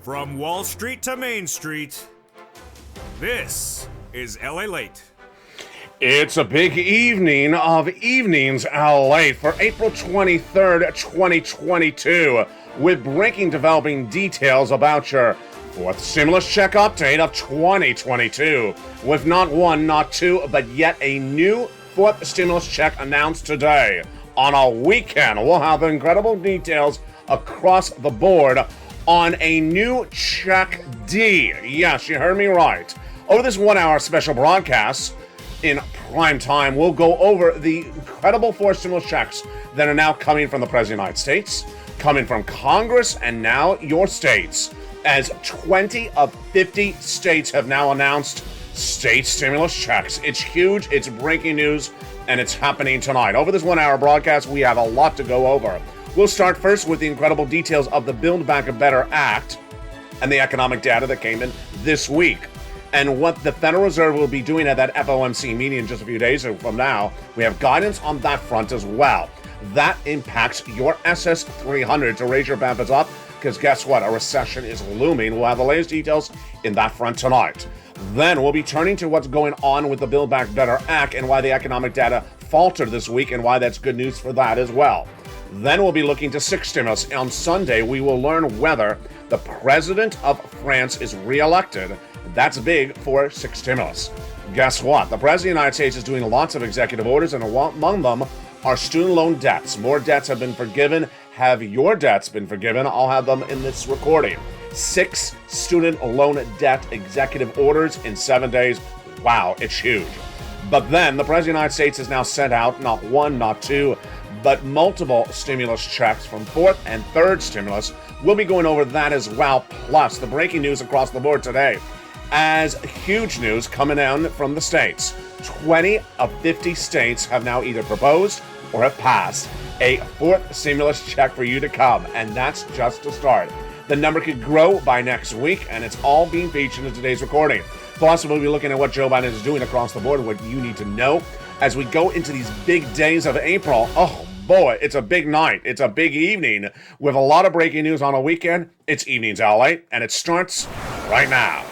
From Wall Street to Main Street, this is LALATE. It's a big evening of evenings, LALATE, for April 23rd, 2022, with breaking developing details about your fourth stimulus check update of 2022, with not one, not two, but yet a new fourth stimulus check announced today. On a weekend, we'll have incredible details across the board on a new Check D. Yes, you heard me right. Over this 1 hour special broadcast in prime time, we'll go over the incredible four stimulus checks that are now coming from the President of the United States, coming from Congress, and now your states, as 20 of 50 states have now announced state stimulus checks. It's huge, it's breaking news, and it's happening tonight. Over this 1 hour broadcast, we have a lot to go over. We'll start first with the incredible details of the Build Back Better Act and the economic data that came in this week, and what the Federal Reserve will be doing at that FOMC meeting in just a few days from now. We have guidance on that front as well. That impacts your SS 300 to raise your benefits up, because guess what? A recession is looming. We'll have the latest details in that front tonight. Then we'll be turning to what's going on with the Build Back Better Act and why the economic data faltered this week and why that's good news for that as well. Then we'll be looking to six stimulus. On Sunday, we will learn whether the president of France is re-elected. That's big for six stimulus. Guess what? The president of the United States is doing lots of executive orders, and among them are student loan debts. More debts have been forgiven. Have your debts been forgiven? I'll have them in this recording. 6 student loan debt executive orders in 7 days. Wow, it's huge. But then the president of the United States has now sent out not one, not two, but multiple stimulus checks from fourth and third stimulus. We'll be going over that as well, plus the breaking news across the board today, as huge news coming down from the states. 20 of 50 states have now either proposed or have passed a fourth stimulus check for you to come, and that's just a start. The number could grow by next week, and it's all being featured in today's recording. Plus, we'll be looking at what Joe Biden is doing across the board, what you need to know as we go into these big days of April. Oh boy, it's a big night. It's a big evening with a lot of breaking news on a weekend. It's Evenings LA, and it starts right now.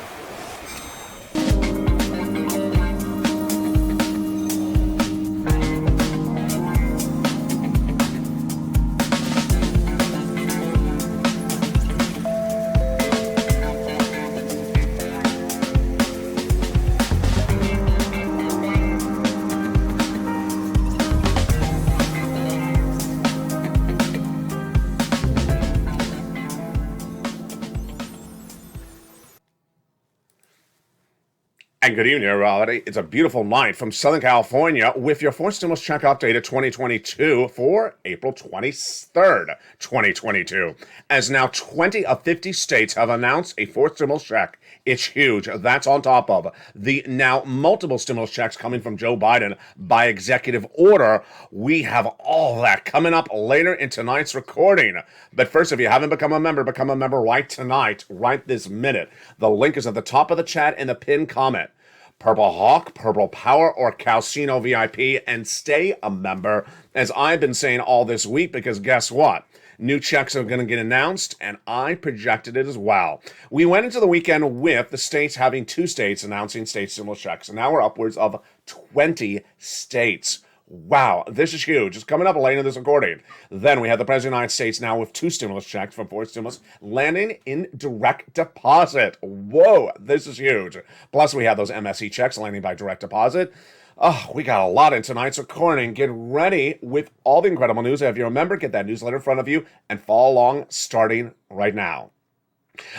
And good evening, everybody. It's a beautiful night from Southern California with your fourth stimulus check update of 2022 for April 23rd, 2022. As now 20 of 50 states have announced a fourth stimulus check. It's huge. That's on top of the now multiple stimulus checks coming from Joe Biden by executive order. We have all that coming up later in tonight's recording. But first, if you haven't become a member right tonight, right this minute. The link is at the top of the chat in the pinned comment. Purple Hawk, Purple Power, or Calcino VIP, and stay a member, as I've been saying all this week, because guess what? New checks are going to get announced, and I projected it as well. We went into the weekend with the states having 2 states announcing state stimulus checks, and now we're upwards of 20 states. Wow, this is huge. It's coming up later in this recording. Then we have the President of the United States now with 2 stimulus checks from 4 stimulus landing in direct deposit. Whoa, this is huge. Plus, we have those MSE checks landing by direct deposit. Oh, we got a lot in tonight's recording. Get ready with all the incredible news. If you're a member, get that newsletter in front of you and follow along starting right now.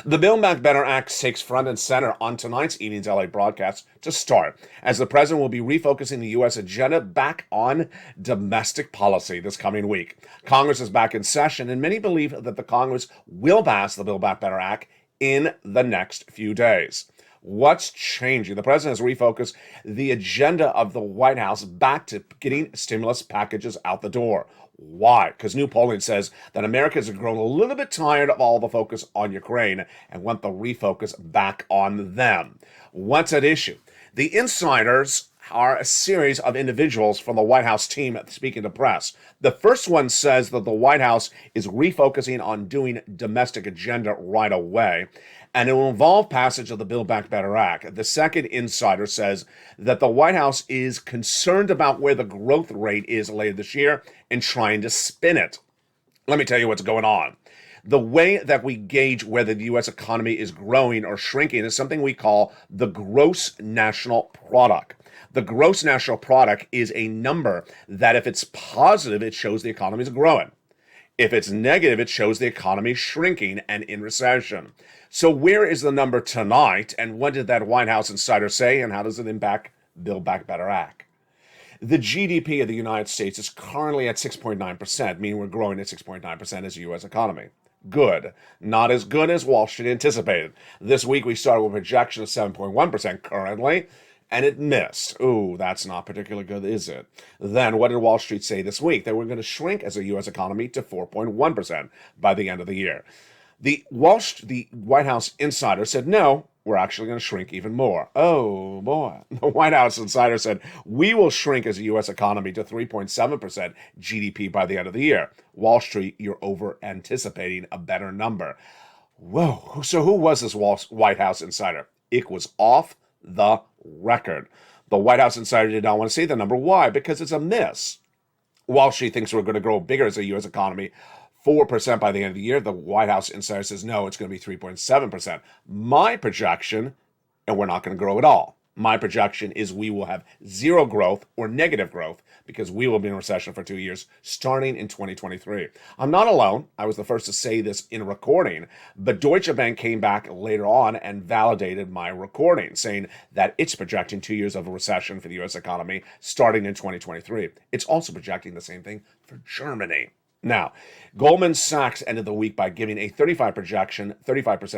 The Build Back Better Act takes front and center on tonight's Evenings LA broadcast to start, as the president will be refocusing the U.S. agenda back on domestic policy this coming week. Congress is back in session, and many believe that the Congress will pass the Build Back Better Act in the next few days. What's changing? The president has refocused the agenda of the White House back to getting stimulus packages out the door. Why? Because new polling says that Americans have grown a little bit tired of all the focus on Ukraine and want the refocus back on them. What's at issue? The insiders are a series of individuals from the White House team speaking to press. The first one says that the White House is refocusing on doing domestic agenda right away, and it will involve passage of the Build Back Better Act. The second insider says that the White House is concerned about where the growth rate is later this year and trying to spin it. Let me tell you what's going on. The way that we gauge whether the U.S. economy is growing or shrinking is something we call the gross national product. The gross national product is a number that if it's positive, it shows the economy is growing. If it's negative, it shows the economy is shrinking and in recession. So where is the number tonight, and what did that White House insider say, and how does it impact Build Back Better Act? The GDP of the United States is currently at 6.9%, meaning we're growing at 6.9% as a U.S. economy. Good. Not as good as Wall Street anticipated. This week we started with a projection of 7.1% currently, and it missed. Ooh, that's not particularly good, is it? Then what did Wall Street say this week? That we're going to shrink as a U.S. economy to 4.1% by the end of the year. The White House insider said, no, we're actually going to shrink even more. Oh, boy. The White House insider said, we will shrink as a U.S. economy to 3.7% GDP by the end of the year. Wall Street, you're over-anticipating a better number. Whoa. So who was this White House insider? It was off the record. The White House insider did not want to say the number. Why? Because it's a miss. Wall Street thinks we're going to grow bigger as a U.S. economy, 4% by the end of the year. The White House insider says, no, it's going to be 3.7%. My projection, and we're not going to grow at all. My projection is we will have zero growth or negative growth because we will be in recession for 2 years starting in 2023. I'm not alone. I was the first to say this in a recording, but Deutsche Bank came back later on and validated my recording, saying that it's projecting 2 years of a recession for the U.S. economy starting in 2023. It's also projecting the same thing for Germany. Now, Goldman Sachs ended the week by giving a 35%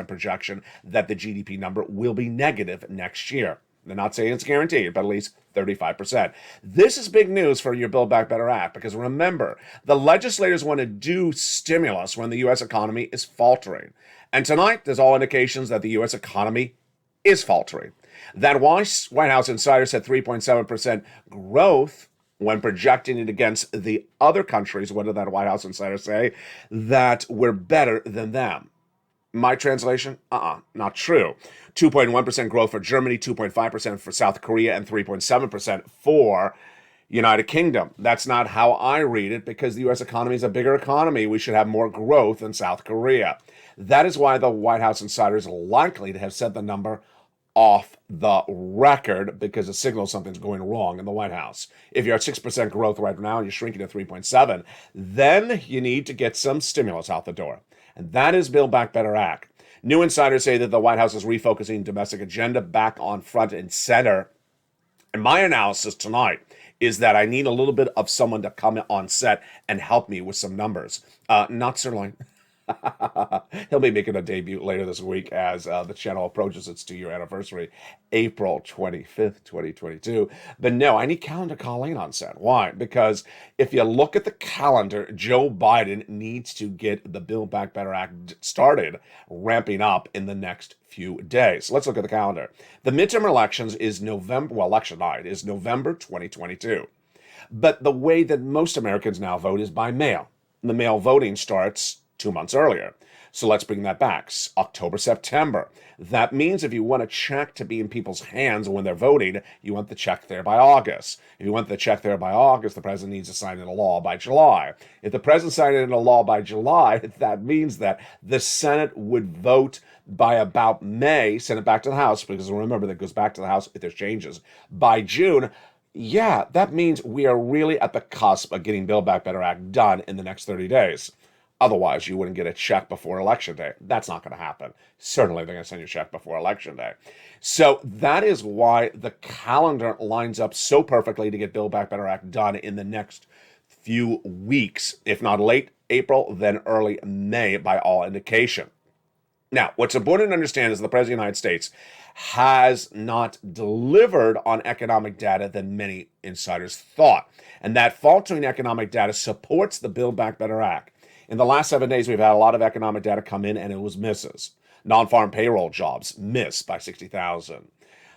projection that the GDP number will be negative next year. They're not saying it's guaranteed, but at least 35%. This is big news for your Build Back Better Act, because remember, the legislators want to do stimulus when the U.S. economy is faltering. And tonight, there's all indications that the U.S. economy is faltering. That White House insider said 3.7% growth when projecting it against the other countries. What did that White House insider say? That we're better than them. My translation? Not true. 2.1% growth for Germany, 2.5% for South Korea, and 3.7% for United Kingdom. That's not how I read it, because the U.S. economy is a bigger economy. We should have more growth than South Korea. That is why the White House insider is likely to have said the number off the record, because it signals something's going wrong in the White House. If you're at 6% growth right now and you're shrinking to 3.7, then you need to get some stimulus out the door. And that is Build Back Better Act. New insiders say that the White House is refocusing domestic agenda back on front and center. And my analysis tonight is that I need a little bit of someone to come on set and help me with some numbers. Not Sirloin. He'll be making a debut later this week as the channel approaches its 2-year anniversary, April 25th, 2022. But no, I need Calendar Colleen on set. Why? Because if you look at the calendar, Joe Biden needs to get the Build Back Better Act started, ramping up in the next few days. Let's look at the calendar. The midterm elections is election night is November 2022. But the way that most Americans now vote is by mail. The mail voting starts 2 months earlier. So let's bring that back. October, September. That means if you want a check to be in people's hands when they're voting, you want the check there by August. If you want the check there by August, the president needs to sign into law by July. If the president signed it into law by July, that means that the Senate would vote by about May, send it back to the House, because remember, that goes back to the House if there's changes, by June. Yeah, that means we are really at the cusp of getting Build Back Better Act done in the next 30 days. Otherwise, you wouldn't get a check before Election Day. That's not going to happen. Certainly, they're going to send you a check before Election Day. So that is why the calendar lines up so perfectly to get Build Back Better Act done in the next few weeks, if not late April, then early May, by all indication. Now, what's important to understand is the President of the United States has not delivered on economic data that many insiders thought. And that faltering economic data supports the Build Back Better Act. In the last 7 days, we've had a lot of economic data come in, and it was misses. Non-farm payroll jobs missed by 60,000.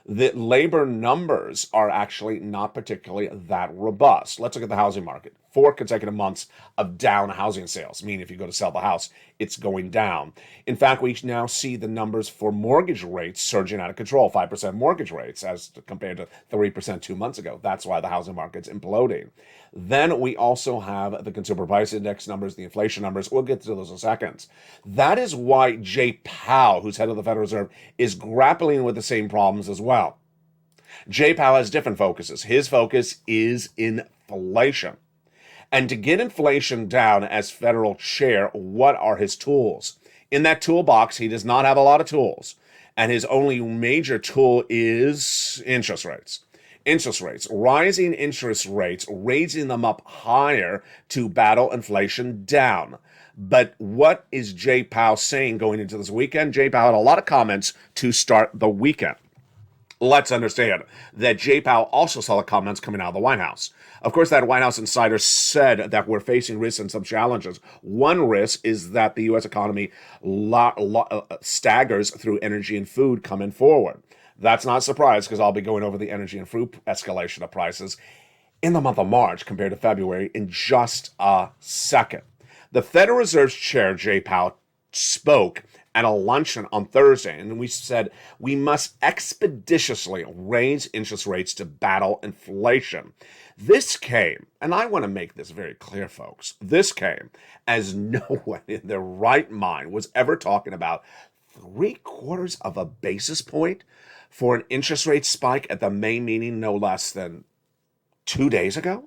The labor numbers are actually not particularly that robust. Let's look at the housing market. 4 consecutive months of down housing sales, meaning if you go to sell the house, it's going down. In fact, we now see the numbers for mortgage rates surging out of control, 5% mortgage rates as compared to 3% 2 months ago. That's why the housing market's imploding. Then we also have the consumer price index numbers, the inflation numbers. We'll get to those in a second. That is why Jay Powell, who's head of the Federal Reserve, is grappling with the same problems as well. Jay Powell has different focuses. His focus is inflation. And to get inflation down as federal chair, what are his tools? In that toolbox, he does not have a lot of tools. And his only major tool is interest rates. Interest rates, rising interest rates, raising them up higher to battle inflation down. But what is Jay Powell saying going into this weekend? Jay Powell had a lot of comments to start the weekend. Let's understand that Jay Powell also saw the comments coming out of the White House. Of course, that White House insider said that we're facing risks and some challenges. One risk is that the U.S. economy staggers through energy and food coming forward. That's not a surprise because I'll be going over the energy and food escalation of prices in the month of March compared to February in just a second. The Federal Reserve's chair, Jay Powell, spoke at a luncheon on Thursday, and we said we must expeditiously raise interest rates to battle inflation. This came, and I want to make this very clear, folks, this came as no one in their right mind was ever talking about 3/4 of a basis point for an interest rate spike at the May meeting no less than 2 days ago.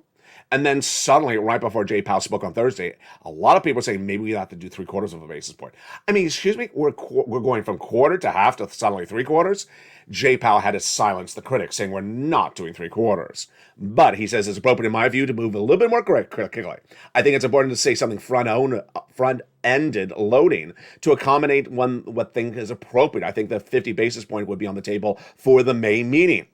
And then suddenly, right before Jay Powell spoke on Thursday, a lot of people are saying maybe we have to do 3/4 of a basis point. I mean, excuse me, we're going from quarter to half to suddenly 3/4. Jay Powell had to silence the critics, saying we're not doing 3/4. But he says it's appropriate, in my view, to move a little bit more quickly. I think it's important to say something front-ended loading to accommodate what thing is appropriate. I think the 50 basis point would be on the table for the May meeting.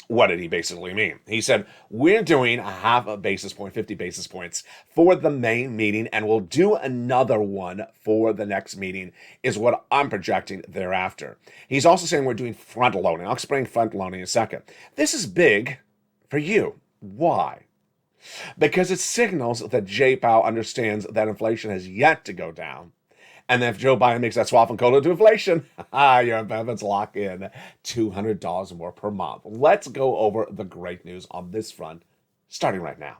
What did he basically mean? He said, we're doing a half a basis point, 50 basis points for the May meeting, and we'll do another one for the next meeting, is what I'm projecting thereafter. He's also saying we're doing front loading. I'll explain front loading in a second. This is big for you. Why? Because it signals that Jay Powell understands that inflation has yet to go down. And then if Joe Biden makes that swap from COLA to inflation, your benefits lock in $200 more per month. Let's go over the great news on this front, starting right now.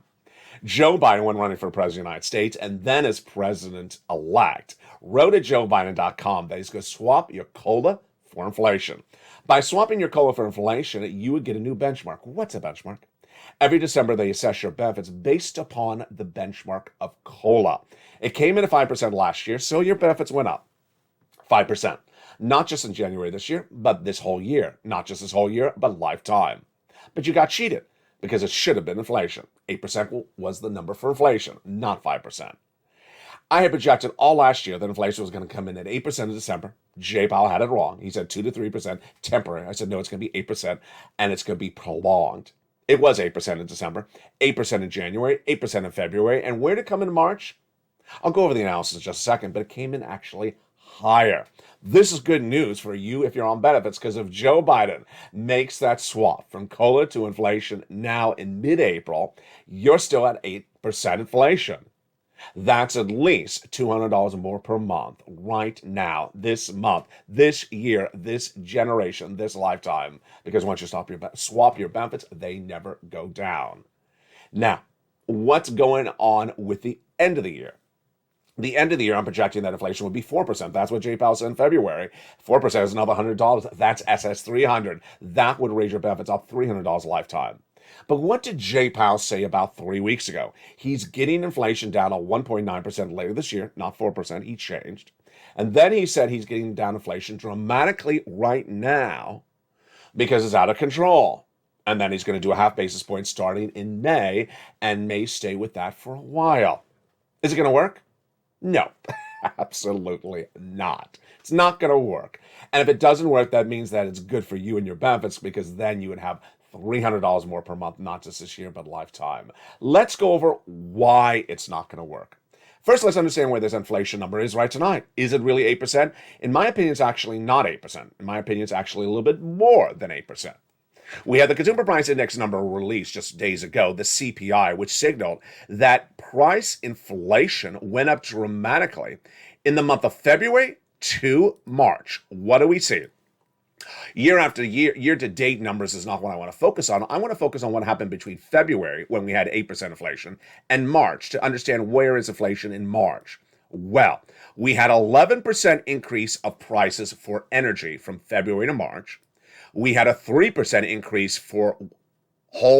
Joe Biden, when running for president of the United States and then as president-elect, wrote at joebiden.com that he's going to swap your COLA for inflation. By swapping your COLA for inflation, you would get a new benchmark. What's a benchmark? Every December, they assess your benefits based upon the benchmark of COLA. It came in at 5% last year, so your benefits went up 5%. Not just in January this year, but this whole year. Not just this whole year, but lifetime. But you got cheated because it should have been inflation. 8% was the number for inflation, not 5%. I had projected all last year that inflation was going to come in at 8% in December. Jay Powell had it wrong. He said 2 to 3% temporary. I said, no, it's going to be 8%, and it's going to be prolonged. It was 8% in December, 8% in January, 8% in February, and where did it come in March? I'll go over the analysis in just a second, but it came in actually higher. This is good news for you if you're on benefits, because if Joe Biden makes that swap from COLA to inflation now in mid-April, you're still at 8% inflation. That's at least $200 more per month right now, this month, this year, this generation, this lifetime. Because once you swap your benefits, they never go down. Now, what's going on with the end of the year? The end of the year, I'm projecting that inflation would be 4%. That's what Jay Powell said in February. 4% is another $100. That's SS 300. That would raise your benefits up $300 a lifetime. But what did Jay Powell say about 3 weeks ago? He's getting inflation down to 1.9% later this year, not 4%. He changed. And then he said he's getting down inflation dramatically right now because it's out of control. And then he's going to do a half basis point starting in May and may stay with that for a while. Is it going to work? No, absolutely not. It's not going to work. And if it doesn't work, that means that it's good for you and your benefits, because then you would have $300 more per month, not just this year, but lifetime. Let's go over why it's not going to work. First, let's understand where this inflation number is right tonight. Is it really 8%? In my opinion, it's actually not 8%. In my opinion, it's actually a little bit more than 8%. We had the Consumer Price Index number released just days ago, the CPI, which signaled that price inflation went up dramatically in the month of February to March. What do we see? Year after year, year-to-date numbers is not what I want to focus on. I want to focus on what happened between February, when we had 8% inflation, and March to understand where is inflation in March. Well, we had 11% increase of prices for energy from February to March. We had a 3% increase for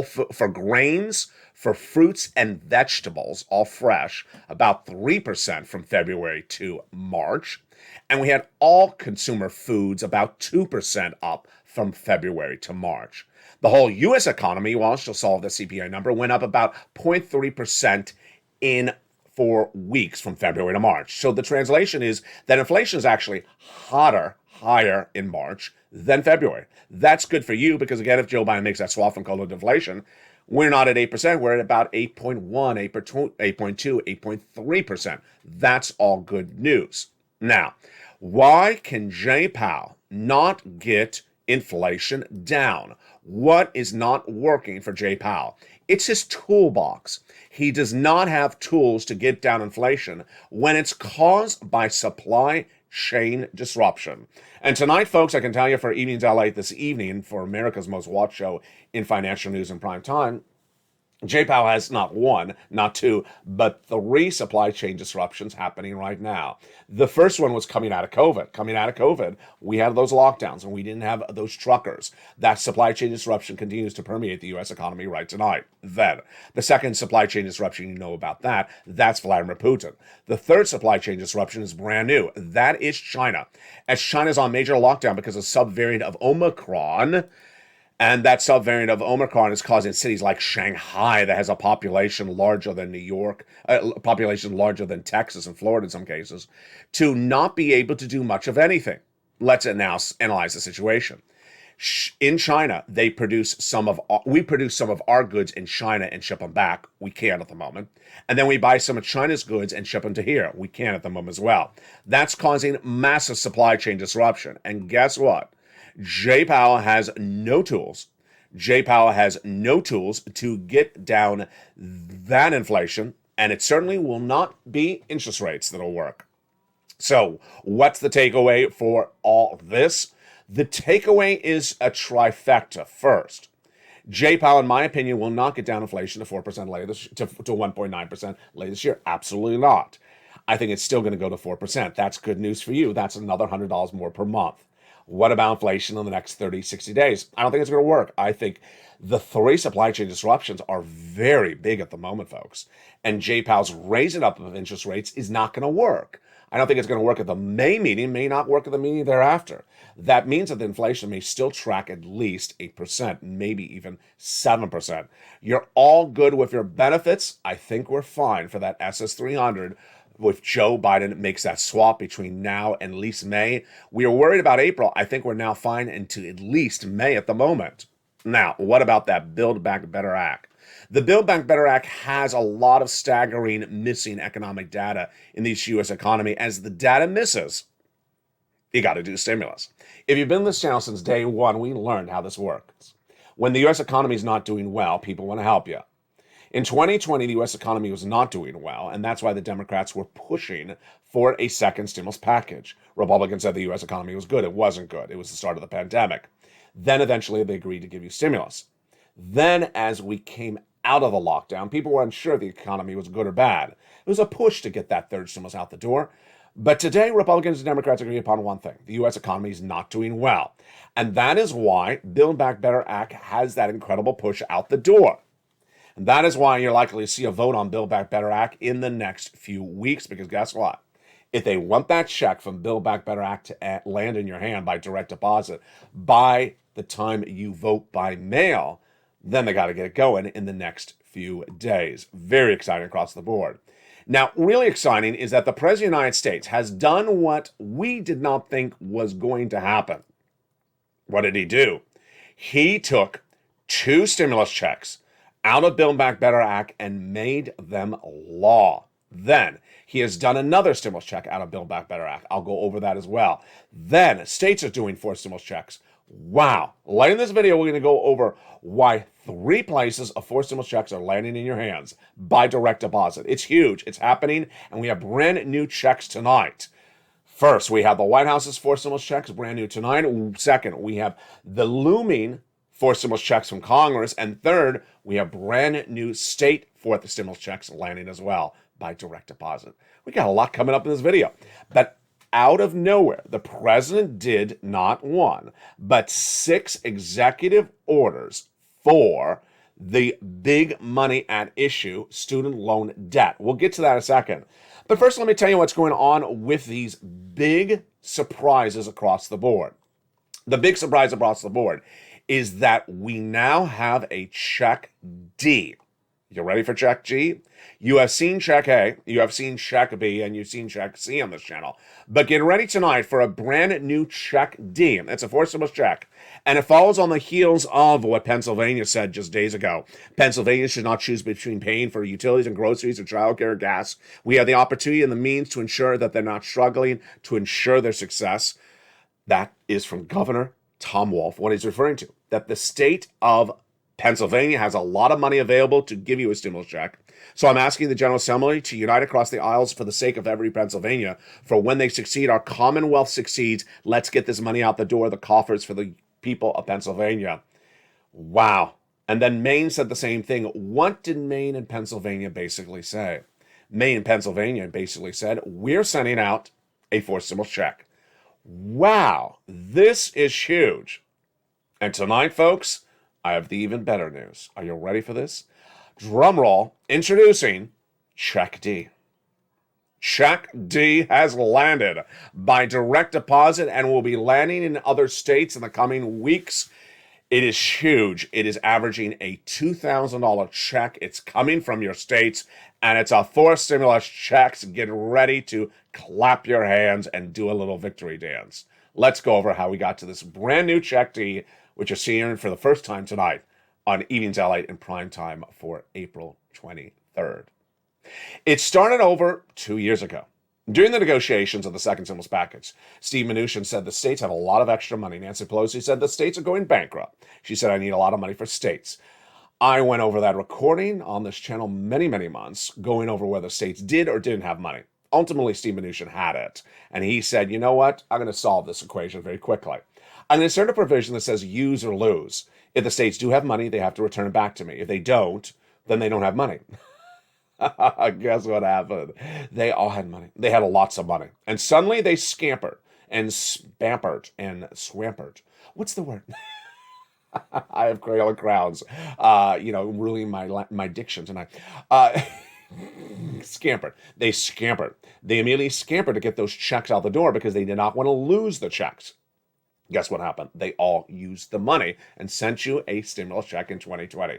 for grains, for fruits and vegetables, all fresh, about 3% from February to March. And we had all consumer foods about 2% up from February to March. The whole U.S. economy, well, still saw the CPI number, went up about 0.3% in 4 weeks from February to March. So the translation is that inflation is actually higher in March than February. That's good for you because, again, if Joe Biden makes that swap from cola to inflation, we're not at 8%. We're at about 8.1, 8.2, 8.3%. That's all good news. Now, why can Jay Powell not get inflation down? What is not working for Jay Powell? It's his toolbox. He does not have tools to get down inflation when it's caused by supply chain disruption. And tonight, folks, I can tell you for Evenings LALATE this evening, for America's most watched show in financial news in prime time, Jay Powell has not one, not two, but 3 supply chain disruptions happening right now. The first one was coming out of COVID. Coming out of COVID, we had those lockdowns and we didn't have those truckers. That supply chain disruption continues to permeate the U.S. economy right tonight. Then, the second supply chain disruption, you know about that, that's Vladimir Putin. The third supply chain disruption is brand new. That is China. As China's on major lockdown because of subvariant of Omicron, and that subvariant of Omicron is causing cities like Shanghai, that has a population larger than New York, a population larger than Texas and Florida in some cases, to not be able to do much of anything. Let's now analyze the situation. In China, we produce some of our goods in China and ship them back. We can at the moment. And then we buy some of China's goods and ship them to here. We can at the moment as well. That's causing massive supply chain disruption. And guess what? Jay Powell has no tools. Jay Powell has no tools to get down that inflation, and it certainly will not be interest rates that'll work. So, what's the takeaway for all this? The takeaway is a trifecta. First, Jay Powell, in my opinion, will not get down inflation to 4% later to 1.9% later this year. Absolutely not. I think it's still going to go to 4%. That's good news for you. That's another $100 more per month. What about inflation in the next 30, 60 days? I don't think it's going to work. I think the 3 supply chain disruptions are very big at the moment, folks. And Jay Powell's raising up of interest rates is not going to work. I don't think it's going to work at the May meeting, may not work at the meeting thereafter. That means that the inflation may still track at least 8%, maybe even 7%. You're all good with your benefits. I think we're fine for that SS300. If Joe Biden makes that swap between now and at least May. We are worried about April. I think we're now fine into at least May at the moment. Now, what about that Build Back Better Act? The Build Back Better Act has a lot of staggering missing economic data in the U.S. economy. As the data misses, you got to do stimulus. If you've been in this channel since day one, we learned how this works. When the U.S. economy is not doing well, people want to help you. In 2020, the U.S. economy was not doing well, and that's why the Democrats were pushing for a second stimulus package. Republicans said the U.S. economy was good. It wasn't good. It was the start of the pandemic. Then eventually they agreed to give you stimulus. Then as we came out of the lockdown, people were unsure if the economy was good or bad. It was a push to get that third stimulus out the door. But today, Republicans and Democrats agree upon one thing. The U.S. economy is not doing well. And that is why Build Back Better Act has that incredible push out the door. And that is why you're likely to see a vote on Build Back Better Act in the next few weeks, because guess what? If they want that check from Build Back Better Act to land in your hand by direct deposit by the time you vote by mail, then they got to get it going in the next few days. Very exciting across the board. Now, really exciting is that the President of the United States has done what we did not think was going to happen. What did he do? He took 2 stimulus checks out of Build Back Better Act and made them law. Then He has done another stimulus check out of Build Back Better Act. I'll go over that as well. Then states are doing 4 stimulus checks. Wow. Later in this video, we're going to go over why 3 places of 4 stimulus checks are landing in your hands by direct deposit. It's huge. It's happening, and we have brand new checks tonight. First, we have the White House's 4 stimulus checks, brand new tonight. Second, we have the looming 4 stimulus checks from Congress. And third, we have brand new state 4th stimulus checks landing as well by direct deposit. We got a lot coming up in this video. But out of nowhere, the president did not 1, but 6 executive orders for the big money at issue, student loan debt. We'll get to that in a second. But first, let me tell you what's going on with these big surprises across the board. The big surprise across the board is that we now have a Check D. You ready for Check G? You have seen Check A, you have seen Check B, and you've seen Check C on this channel. But get ready tonight for a brand new Check D. It's a 4 stimulus check. And it follows on the heels of what Pennsylvania said just days ago. Pennsylvania should not choose between paying for utilities and groceries or childcare or gas. We have the opportunity and the means to ensure that they're not struggling, to ensure their success. That is from Governor Tom Wolf, what he's referring to, that the state of Pennsylvania has a lot of money available to give you a stimulus check. So I'm asking the General Assembly to unite across the aisles for the sake of every Pennsylvania. For when they succeed, our Commonwealth succeeds. Let's get this money out the door, the coffers for the people of Pennsylvania. Wow. And then Maine said the same thing. What did Maine and Pennsylvania basically say? Maine and Pennsylvania basically said, we're sending out a 4 stimulus check. Wow, this is huge. And tonight, folks, I have the even better news. Are you ready for this? Drum roll, introducing Check D. Check D has landed by direct deposit and will be landing in other states in the coming weeks. It is huge. It is averaging a $2,000 check. It's coming from your states, and it's a 4 stimulus checks. Get ready to clap your hands and do a little victory dance. Let's go over how we got to this brand new Check D, which you're seeing for the first time tonight on Evenings LALATE in prime time for April 23rd. It started over 2 years ago. During the negotiations of the second stimulus package, Steve Mnuchin said the states have a lot of extra money. Nancy Pelosi said the states are going bankrupt. She said, I need a lot of money for states. I went over that recording on this channel many, many months, going over whether states did or didn't have money. Ultimately, Steve Mnuchin had it. And he said, you know what? I'm going to solve this equation very quickly. I'm going to insert a provision that says use or lose. If the states do have money, they have to return it back to me. If they don't, then they don't have money. Guess what happened? They all had money. They had lots of money. And suddenly they scampered and spampered and swampered. What's the word? I have Crayola crowns, ruling my diction tonight. Scampered. They scampered. They immediately scampered to get those checks out the door because they did not want to lose the checks. Guess what happened? They all used the money and sent you a stimulus check in 2020.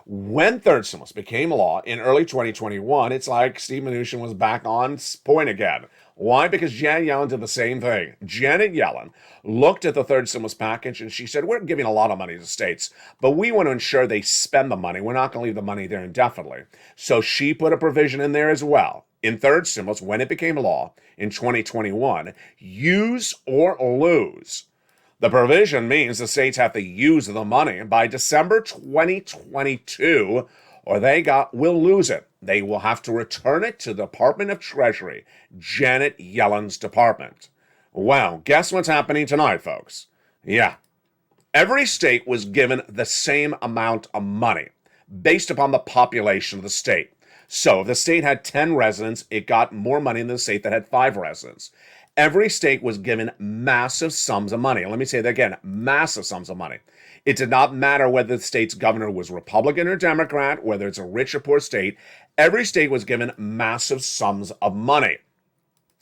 When third stimulus became law in early 2021, it's like Steve Mnuchin was back on point again. Why? Because Janet Yellen did the same thing. Janet Yellen looked at the third stimulus package and she said, we're giving a lot of money to states, but we want to ensure they spend the money. We're not going to leave the money there indefinitely. So she put a provision in there as well. In third stimulus, when it became law in 2021, use or lose. The provision means the states have to use the money by December 2022 or they will lose it. They will have to return it to the Department of Treasury, Janet Yellen's department. Well, guess what's happening tonight, folks? Yeah, every state was given the same amount of money based upon the population of the state. So if the state had 10 residents, it got more money than the state that had 5 residents. Every state was given massive sums of money. Let me say that again, massive sums of money. It did not matter whether the state's governor was Republican or Democrat, whether it's a rich or poor state. Every state was given massive sums of money.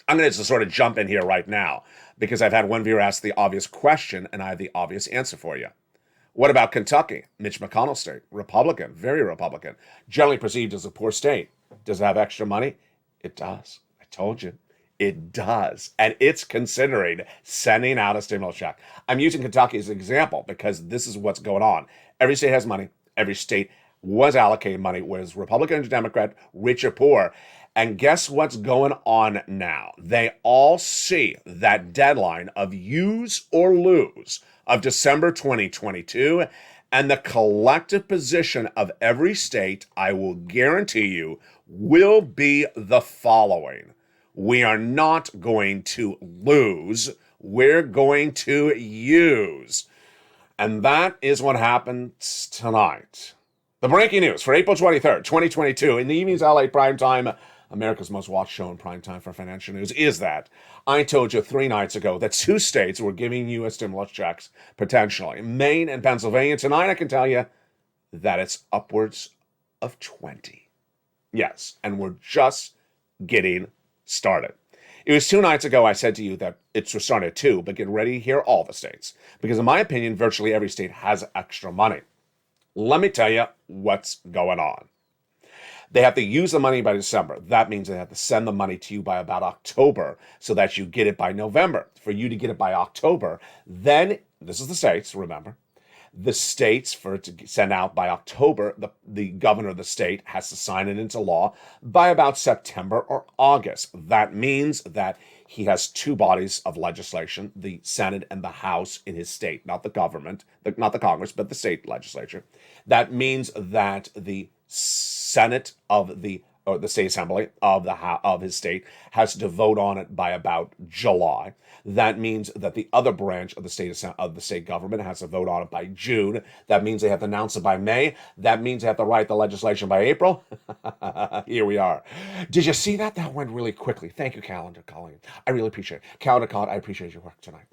I'm going to just sort of jump in here right now because I've had one viewer ask the obvious question and I have the obvious answer for you. What about Kentucky? Mitch McConnell state, Republican, very Republican, generally perceived as a poor state. Does it have extra money? It does. I told you. It does. And it's considering sending out a stimulus check. I'm using Kentucky as an example because this is what's going on. Every state has money. Every state was allocated money, was Republican or Democrat, rich or poor. And guess what's going on now? They all see that deadline of use or lose of December 2022, and the collective position of every state, I will guarantee you, will be the following. We are not going to lose, we're going to use. And that is what happens tonight. The breaking news for April 23rd, 2022, in the evening's LA primetime, America's most watched show in primetime for financial news, is that I told you 3 nights ago that 2 states were giving you stimulus checks, potentially, Maine and Pennsylvania. Tonight I can tell you that it's upwards of 20. Yes, and we're just getting started. It was 2 nights ago I said to you that it's starting at 2, but get ready to hear all the states. Because in my opinion, virtually every state has extra money. Let me tell you what's going on. They have to use the money by December. That means they have to send the money to you by about October so that you get it by November. For you to get it by October, then, this is the states, remember, the states, for it to send out by October, the governor of the state has to sign it into law by about September or August. That means that he has 2 bodies of legislation, the Senate and the House in his state, not the government, not the Congress, but the state legislature. That means that the Senate of the state assembly of his state has to vote on it by about July. That means that the other branch of the state government has to vote on it by June. That means they have to announce it by May. That means they have to write the legislation by April. Here we are. Did you see that? That went really quickly. Thank you, Calendar Colleen. I really appreciate it. Calendar Colleen, I appreciate your work tonight.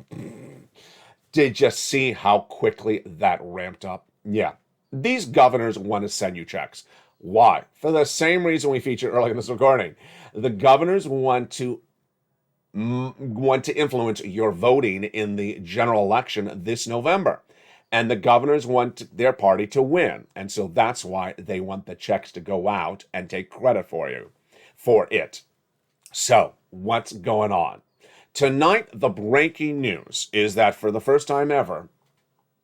Did you see how quickly that ramped up? Yeah. These governors want to send you checks. Why? For the same reason we featured earlier in this recording. The governors want to influence your voting in the general election this November. And the governors want their party to win. And so that's why they want the checks to go out and take credit for it. So, what's going on? Tonight, the breaking news is that for the first time ever,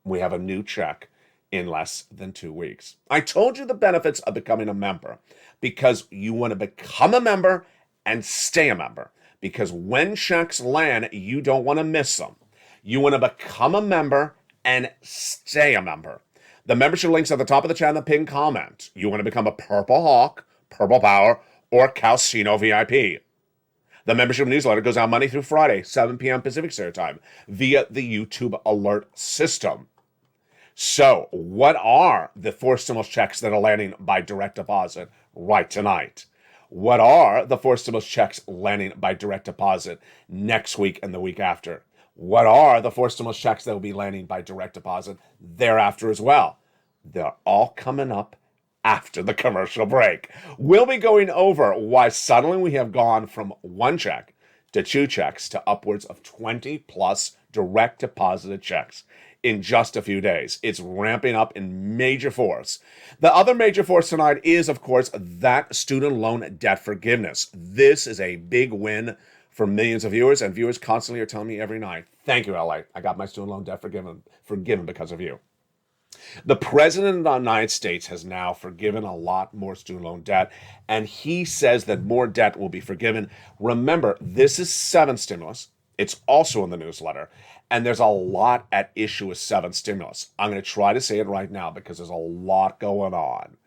we have a new check in less than 2 weeks. I told you the benefits of becoming a member because you want to become a member and stay a member. Because when checks land, you don't want to miss them. You want to become a member and stay a member. The membership link's at the top of the chat in the pinned comment. You want to become a Purple Hawk, Purple Power, or Calcino VIP. The membership newsletter goes out Monday through Friday, 7 p.m. Pacific Standard Time, via the YouTube alert system. So, what are the 4 stimulus checks that are landing by direct deposit right tonight? What are the 4 stimulus checks landing by direct deposit next week and the week after? What are the 4 stimulus checks that will be landing by direct deposit thereafter as well? They're all coming up after the commercial break. We'll be going over why suddenly we have gone from 1 check to 2 checks to upwards of 20 plus direct deposited checks in just a few days. It's ramping up in major force. The other major force tonight is, of course, that student loan debt forgiveness. This is a big win for millions of viewers, and viewers constantly are telling me every night, thank you, LA. I got my student loan debt forgiven because of you. The President of the United States has now forgiven a lot more student loan debt, and he says that more debt will be forgiven. Remember, this is 7th stimulus. It's also in the newsletter. And there's a lot at issue with 7th stimulus. I'm going to try to say it right now because there's a lot going on.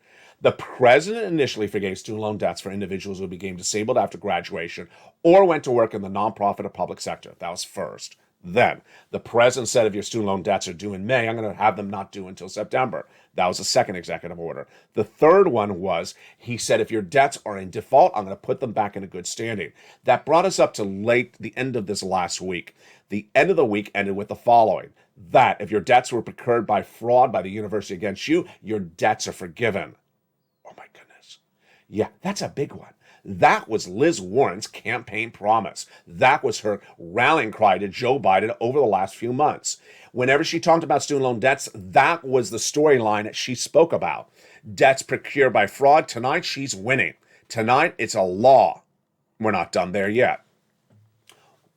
The president initially forgave student loan debts for individuals who became disabled after graduation or went to work in the nonprofit or public sector. That was first. Then, the president said if your student loan debts are due in May, I'm going to have them not due until September. That was the second executive order. The third one was, he said if your debts are in default, I'm going to put them back into good standing. That brought us up to the end of this last week. The end of the week ended with the following: that if your debts were incurred by fraud by the university against you, your debts are forgiven. Oh my goodness. Yeah, that's a big one. That was Liz Warren's campaign promise. That was her rallying cry to Joe Biden over the last few months. Whenever she talked about student loan debts, that was the storyline that she spoke about. Debts procured by fraud. Tonight, she's winning. Tonight, it's a law. We're not done there yet.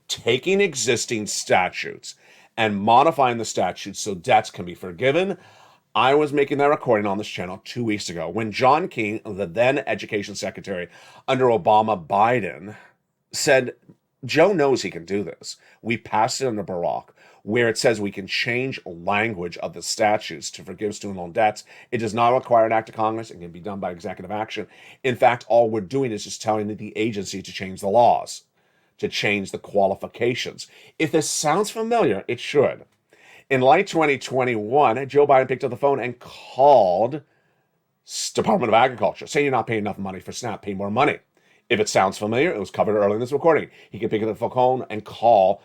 Taking existing statutes and modifying the statutes so debts can be forgiven. I was making that recording on this channel 2 weeks ago when John Kean, the then education secretary under Obama Biden, said, Joe knows he can do this. We passed it under Barack, where it says we can change language of the statutes to forgive student loan debts. It does not require an act of Congress. It can be done by executive action. In fact, all we're doing is just telling the agency to change the laws, to change the qualifications. If this sounds familiar, it should. In late 2021, Joe Biden picked up the phone and called Department of Agriculture, saying you're not paying enough money for SNAP, pay more money. If it sounds familiar, it was covered earlier in this recording. He can pick up the phone and call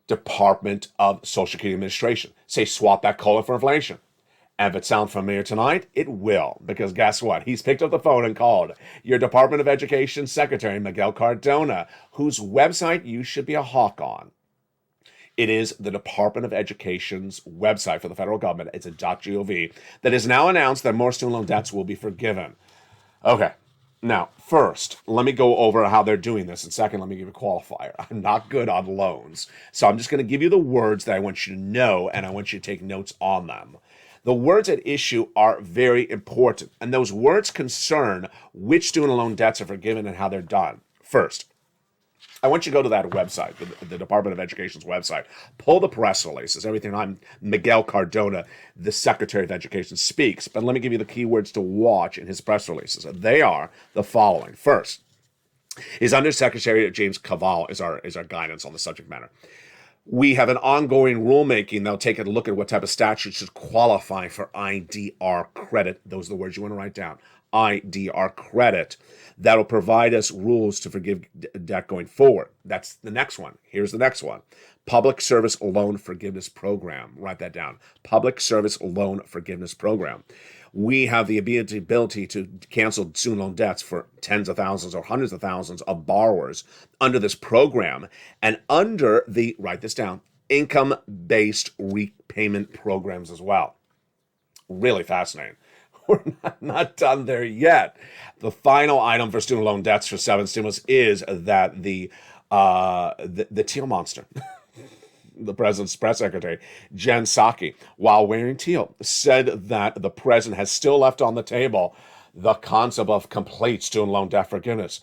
Department of Social Security Administration. Say, swap that COLA for inflation. And if it sounds familiar tonight, it will. Because guess what? He's picked up the phone and called your Department of Education Secretary, Miguel Cardona, whose website you should be a hawk on. It is the Department of Education's website for the federal government. It's a .gov that has now announced that more student loan debts will be forgiven. Okay. Now, first, let me go over how they're doing this. And second, let me give you a qualifier. I'm not good on loans. So I'm just going to give you the words that I want you to know, and I want you to take notes on them. The words at issue are very important, and those words concern which student loan debts are forgiven and how they're done. First, I want you to go to that website, the Department of Education's website. Pull the press releases, everything on Miguel Cardona, the Secretary of Education, speaks. But let me give you the keywords to watch in his press releases. They are the following. First, his Undersecretary James Cavall is our guidance on the subject matter. We have an ongoing rulemaking that'll take a look at what type of statute should qualify for IDR credit. Those are the words you want to write down. IDR credit. That'll provide us rules to forgive debt going forward. That's the next one. Here's the next one. Public Service Loan Forgiveness Program. Write that down. Public Service Loan Forgiveness Program. We have the ability to cancel student loan debts for tens of thousands or hundreds of thousands of borrowers under this program and under the, write this down, income-based repayment programs as well. Really fascinating. We're not done there yet. The final item for student loan debts for 7 stimulus is that the teal monster, the president's press secretary, Jen Psaki, while wearing teal, said that the president has still left on the table the concept of complete student loan debt forgiveness.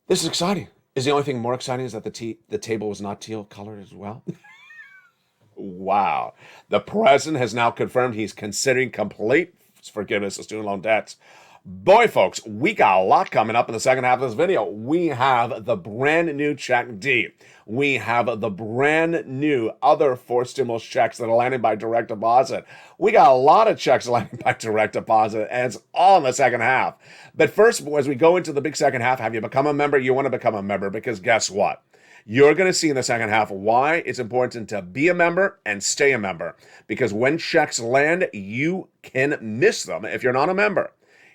This is exciting. Is the only thing more exciting is that the table was not teal colored as well? Wow. The president has now confirmed he's considering complete forgiveness of student loan debts. Boy, folks, we got a lot coming up in the second half of this video. We have the brand new Check D. We have the brand new other 4 stimulus checks that are landing by direct deposit. We got a lot of checks landing by direct deposit, and it's all in the second half. But first, as we go into the big second half, have you become a member? You want to become a member because guess what? You're going to see in the second half why it's important to be a member and stay a member. Because when checks land, you can miss them if you're not a member.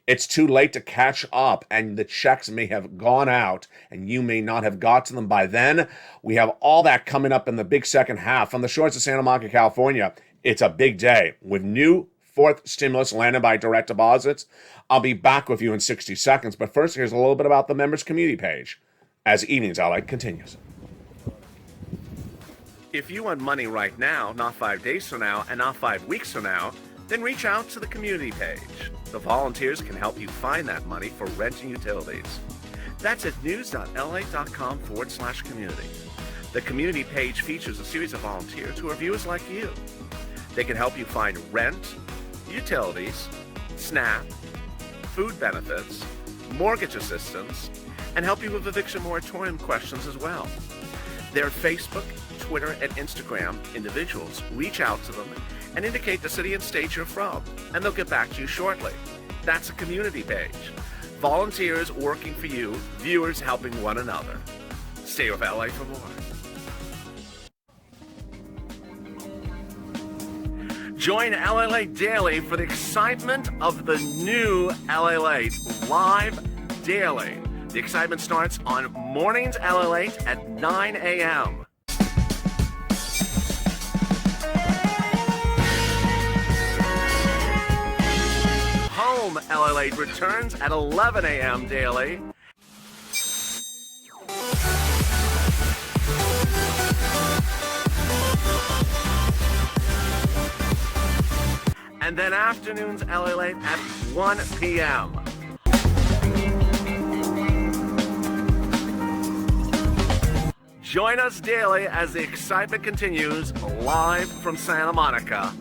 It's too late to catch up, and the checks may have gone out, and you may not have got to them by then. We have all that coming up in the big second half. From the shores of Santa Monica, California, it's a big day with new 4th stimulus landed by direct deposits. I'll be back with you in 60 seconds, but first, here's a little bit about the members community page as Evenings LA continues. If you want money right now, not 5 days from now, and not 5 weeks from now, then reach out to the community page. The volunteers can help you find that money for rent and utilities. That's at news.la.com/community. The community page features a series of volunteers who are viewers like you. They can help you find rent, utilities, SNAP, food benefits, mortgage assistance, and help you with eviction moratorium questions as well. Their Facebook, Twitter, and Instagram individuals reach out to them and indicate the city and state you're from, and they'll get back to you shortly. That's a community page. Volunteers working for you, viewers helping one another. Stay with LA for more. Join LALATE Daily for the excitement of the new LALATE live daily. The excitement starts on mornings LALATE at 9 a.m. Home LALATE returns at 11 a.m. daily. And and then afternoons LA Late at 1 p.m. Join us daily as the excitement continues live from Santa Monica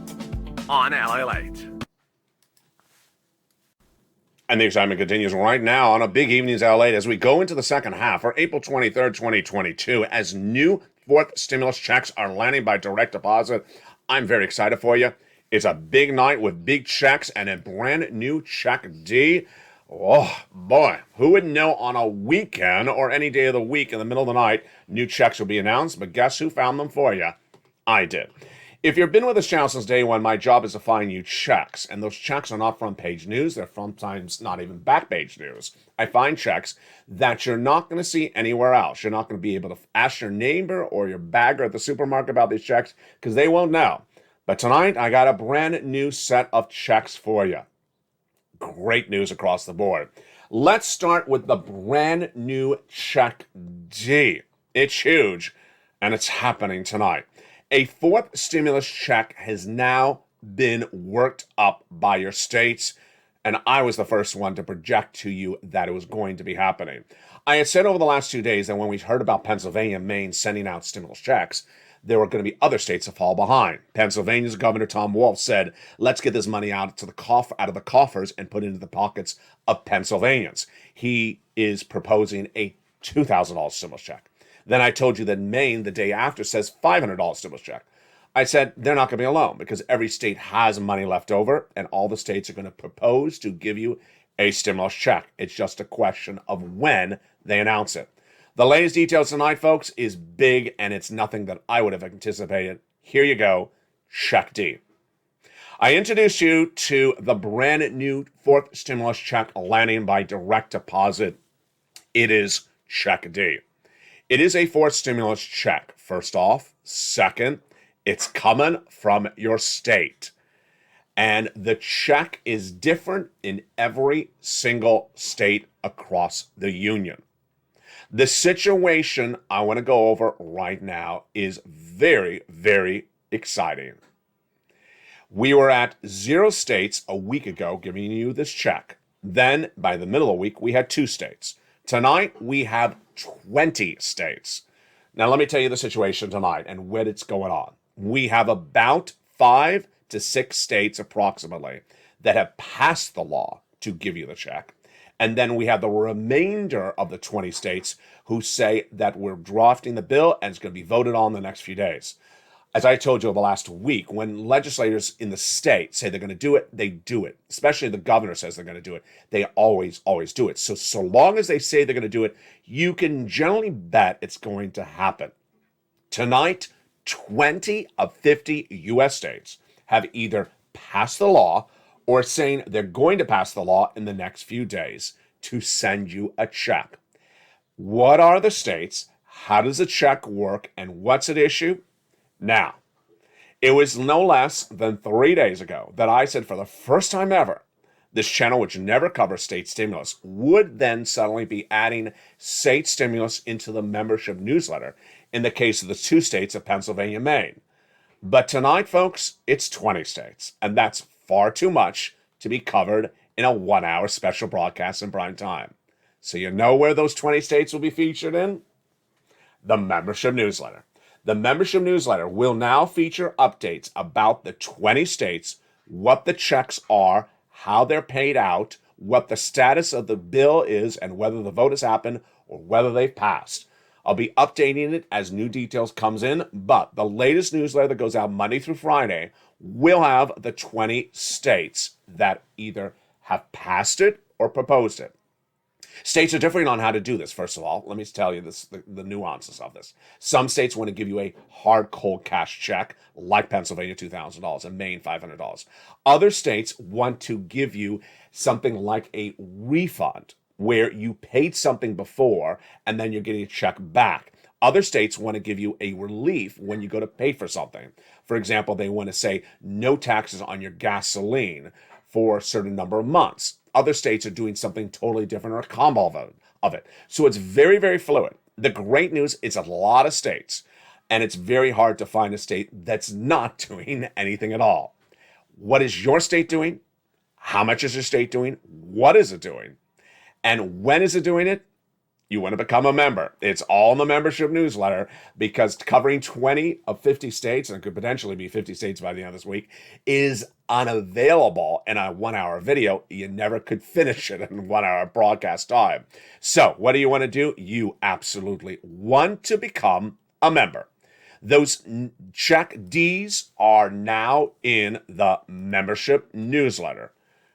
on LA Late. And the excitement continues right now on a big evenings LA as we go into the second half for April 23rd, 2022, as new fourth stimulus checks are landing by direct deposit. I'm very excited for you. It's a big night with big checks and a brand new check D. Oh, boy, who would know on a weekend or any day of the week in the middle of the night, new checks will be announced, but guess who found them for you? I did. If you've been with this channel since day one, my job is to find you checks, and those checks are not front page news. They're sometimes not even back page news. I find checks that you're not going to see anywhere else. You're not going to be able to ask your neighbor or your bagger at the supermarket about these checks because they won't know. But tonight, I got a brand new set of checks for you. Great news across the board. Let's start with the brand new check D. It's huge, and it's happening tonight. A fourth stimulus check has now been worked up by your states, and I was the first one to project to you that it was going to be happening. I had said over the last 2 days that when we heard about Pennsylvania and Maine sending out stimulus checks, there were going to be other states to fall behind. Pennsylvania's Governor Tom Wolf said, let's get this money out of the coffers and put it into the pockets of Pennsylvanians. He is proposing a $2,000 stimulus check. Then I told you that Maine, the day after, says $500 stimulus check. I said they're not going to be alone because every state has money left over, and all the states are going to propose to give you a stimulus check. It's just a question of when they announce it. The latest details tonight, folks, is big, and it's nothing that I would have anticipated. Here you go, check D. I introduce you to the brand new fourth stimulus check landing by direct deposit. It is check D. It is a fourth stimulus check, first off. Second, it's coming from your state. And the check is different in every single state across the union. The situation I want to go over right now is very, very exciting. We were at 0 states a week ago giving you this check. Then, by the middle of the week, we had 2 states. Tonight, we have 20 states. Now, let me tell you the situation tonight and when it's going on. We have about 5 to 6 states approximately that have passed the law to give you the check. And then we have the remainder of the 20 states who say that we're drafting the bill and it's going to be voted on the next few days. As I told you over the last week, when legislators in the state say they're going to do it, they do it. Especially the governor says they're going to do it. They always do it. So long as they say they're going to do it, you can generally bet it's going to happen. Tonight, 20 of 50 U.S. states have either passed the law or saying they're going to pass the law in the next few days to send you a check. What are the states? How does the check work? And what's at issue? Now, it was no less than 3 days ago that I said for the first time ever, this channel, which never covers state stimulus, would then suddenly be adding state stimulus into the membership newsletter in the case of the 2 states of Pennsylvania and Maine. But tonight, folks, it's 20 states, and that's far too much to be covered in a 1-hour special broadcast in prime time. So you know where those 20 states will be featured in? The membership newsletter. The membership newsletter will now feature updates about the 20 states, what the checks are, how they're paid out, what the status of the bill is, and whether the vote has happened or whether they've passed. I'll be updating it as new details comes in, but the latest newsletter that goes out Monday through Friday will have the 20 states that either have passed it or proposed it. States are differing on how to do this, first of all. Let me tell you the nuances of this. Some states want to give you a hard, cold cash check, like Pennsylvania, $2,000, and Maine, $500. Other states want to give you something like a refund, where you paid something before and then you're getting a check back. Other states want to give you a relief when you go to pay for something. For example, they want to say no taxes on your gasoline for a certain number of months. Other states are doing something totally different or a combo of it. So it's very, very fluid. The great news, it's a lot of states, and it's very hard to find a state that's not doing anything at all. What is your state doing? How much is your state doing? What is it doing? And when is it doing it? You want to become a member. It's all in the membership newsletter, because covering 20 of 50 states, and it could potentially be 50 states by the end of this week, is unavailable in a 1-hour video. You never could finish it in 1-hour broadcast time. So what do you want to do? You absolutely want to become a member. Those check Ds are now in the membership newsletter.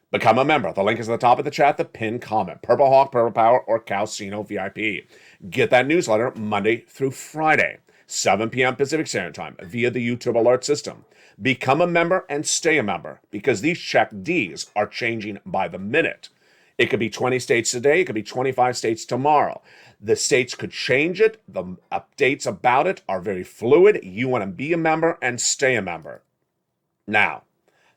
Become a member. The link is at the top of the chat, the pinned comment. Purple Hawk, Purple Power, or Casino VIP. Get that newsletter Monday through Friday, 7 p.m. Pacific Standard Time, via the YouTube alert system. Become a member and stay a member, because these check Ds are changing by the minute. It could be 20 states today. It could be 25 states tomorrow. The states could change it. The updates about it are very fluid. You want to be a member and stay a member. Now,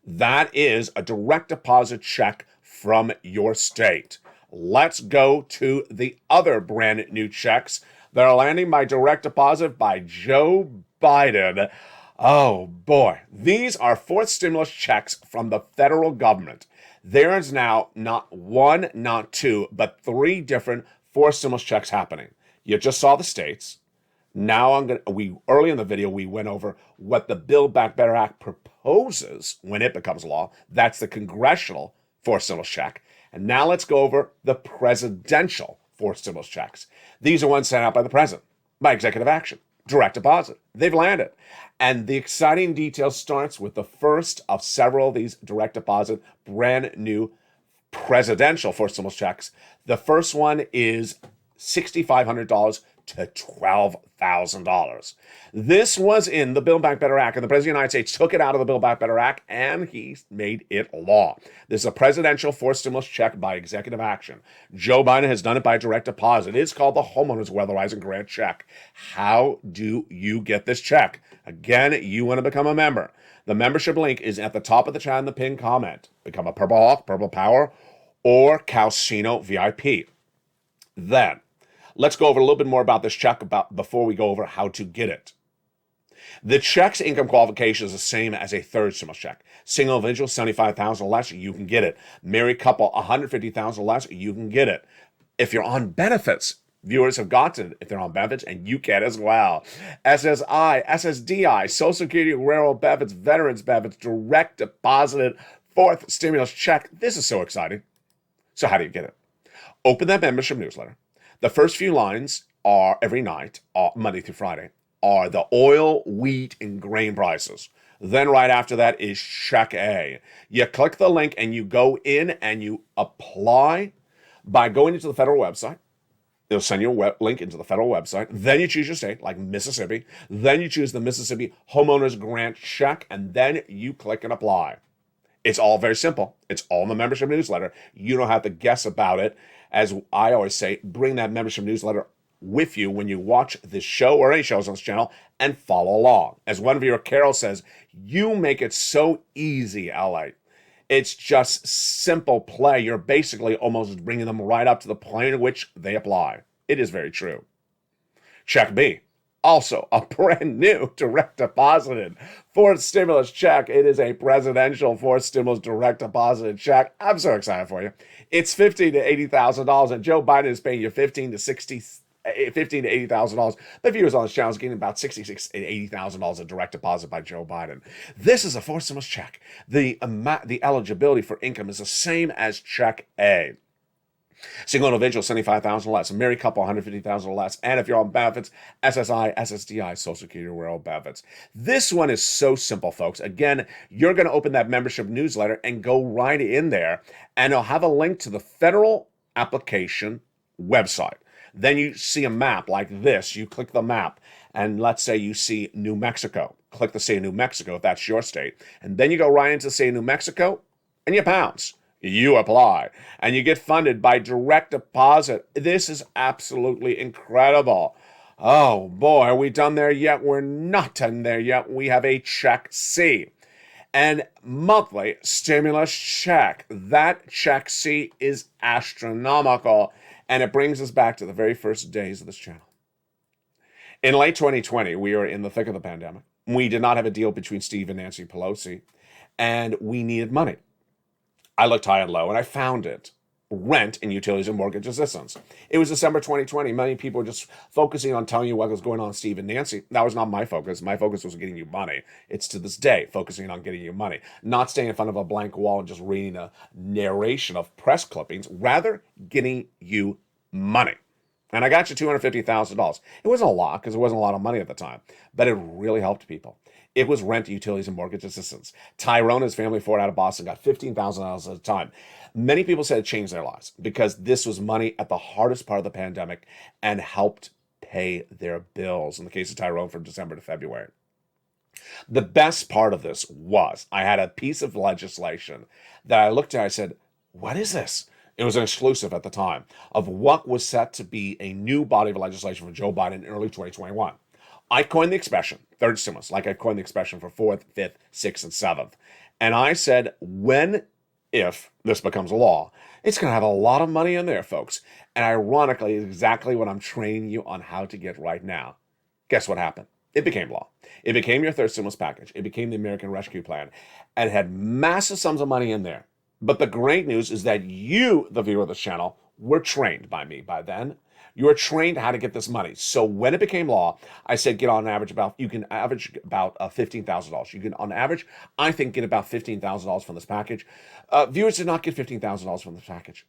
that is a direct deposit check from your state. Let's go to the other brand new checks that are landing by direct deposit by Joe Biden. Oh boy, these are fourth stimulus checks from the federal government. There is now not one, not two, but 3 different fourth stimulus checks happening. You just saw the states. Now early in the video, we went over what the Build Back Better Act proposes when it becomes law. That's the congressional fourth stimulus check. And now let's go over the presidential fourth stimulus checks. These are ones sent out by the president, by executive action, direct deposit. They've landed. And the exciting detail starts with the first of several of these direct deposit, brand new presidential fourth stimulus checks. The first one is $6,500 to $12,000. This was in the Build Back Better Act, and the President of the United States took it out of the Build Back Better Act, and he made it law. This is a presidential fourth stimulus check by executive action. Joe Biden has done it by direct deposit. It is called the Homeowners Weatherizing Grant Check. How do you get this check? Again, you want to become a member. The membership link is at the top of the chat in the pinned comment. Become a Purple Hawk, Purple Power, or Casino VIP. Then, let's go over a little bit more about this check before we go over how to get it. The check's income qualification is the same as a third stimulus check. Single individual, $75,000 or less, you can get it. Married couple, $150,000 or less, you can get it. If you're on benefits, viewers have gotten it if they're on benefits, and you can as well. SSI, SSDI, Social Security, Railroad benefits, Veterans benefits, direct deposited fourth stimulus check. This is so exciting. So how do you get it? Open that membership newsletter. The first few lines are every night, Monday through Friday, are the oil, wheat, and grain prices. Then right after that is Check A. You click the link and you go in and you apply by going into the federal website. It'll send you a link into the federal website. Then you choose your state, like Mississippi. Then you choose the Mississippi Homeowners Grant Check, and then you click and apply. It's all very simple. It's all in the membership newsletter. You don't have to guess about it. As I always say, bring that membership newsletter with you when you watch this show or any shows on this channel and follow along. As one viewer, Carol, says, you make it so easy, LA. It's just simple play. You're basically almost bringing them right up to the plane in which they apply. It is very true. Check B. Also, a brand new direct deposited fourth stimulus check. It is a presidential fourth stimulus direct deposited check. I'm so excited for you. It's $50,000 to $80,000, and Joe Biden is paying you $15,000 to $80,000. The viewers on this channel is getting about $66,000 to $80,000 of direct deposit by Joe Biden. This is a fourth stimulus check. The eligibility for income is the same as Check A. Single individual, $75,000 or less. A married couple, $150,000 or less. And if you're on benefits, SSI, SSDI, Social Security, Railroad benefits. This one is so simple, folks. Again, you're going to open that membership newsletter and go right in there, and it'll have a link to the federal application website. Then you see a map like this. You click the map, and let's say you see New Mexico. Click the state of New Mexico if that's your state. And then you go right into the state of New Mexico, and you pounce. You apply, and you get funded by direct deposit. This is absolutely incredible. Oh boy, are we done there yet? We're not done there yet. We have a Check C, and monthly stimulus check. That Check C is astronomical, and it brings us back to the very first days of this channel. In late 2020, we were in the thick of the pandemic. We did not have a deal between Steve and Nancy Pelosi. and we needed money. I looked high and low, and I found it. Rent and utilities and mortgage assistance. It was December 2020. Many people were just focusing on telling you what was going on with Steve and Nancy. That was not my focus. My focus was getting you money. It's to this day focusing on getting you money, not staying in front of a blank wall and just reading a narration of press clippings, rather getting you money. And I got you $250,000. It wasn't a lot because it wasn't a lot of money at the time, but it really helped people. It was rent, utilities, and mortgage assistance. Tyrone and his family Ford out of Boston got $15,000 at a time. Many people said it changed their lives because this was money at the hardest part of the pandemic and helped pay their bills, in the case of Tyrone, from December to February. The best part of this was I had a piece of legislation that I looked at, I said, what is this? It was an exclusive at the time of what was set to be a new body of legislation for Joe Biden in early 2021. I coined the expression, third stimulus, like I coined the expression for fourth, fifth, sixth, and seventh. And I said, if this becomes a law, it's going to have a lot of money in there, folks. And ironically, it's exactly what I'm training you on how to get right now. Guess what happened? It became law. It became your third stimulus package. It became the American Rescue Plan, and it had massive sums of money in there. But the great news is that you, the viewer of this channel, were trained by me by then. You were trained how to get this money. So when it became law, I said, you can average about $15,000. You can, on average, I think, get about $15,000 from this package. Viewers did not get $15,000 from this package.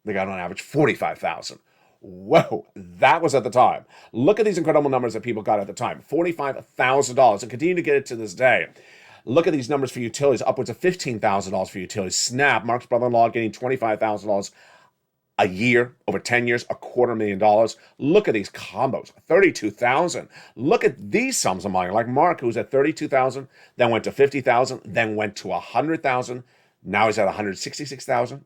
They got on average $45,000. Whoa, that was at the time. Look at these incredible numbers that people got at the time. $45,000 and continue to get it to this day. Look at these numbers for utilities, upwards of $15,000 for utilities. Snap, Mark's brother-in-law, getting $25,000 a year, over 10 years, $250,000. Look at these combos, $32,000. Look at these sums of money, like Mark, who was at $32,000, then went to $50,000, then went to $100,000. Now he's at $166,000.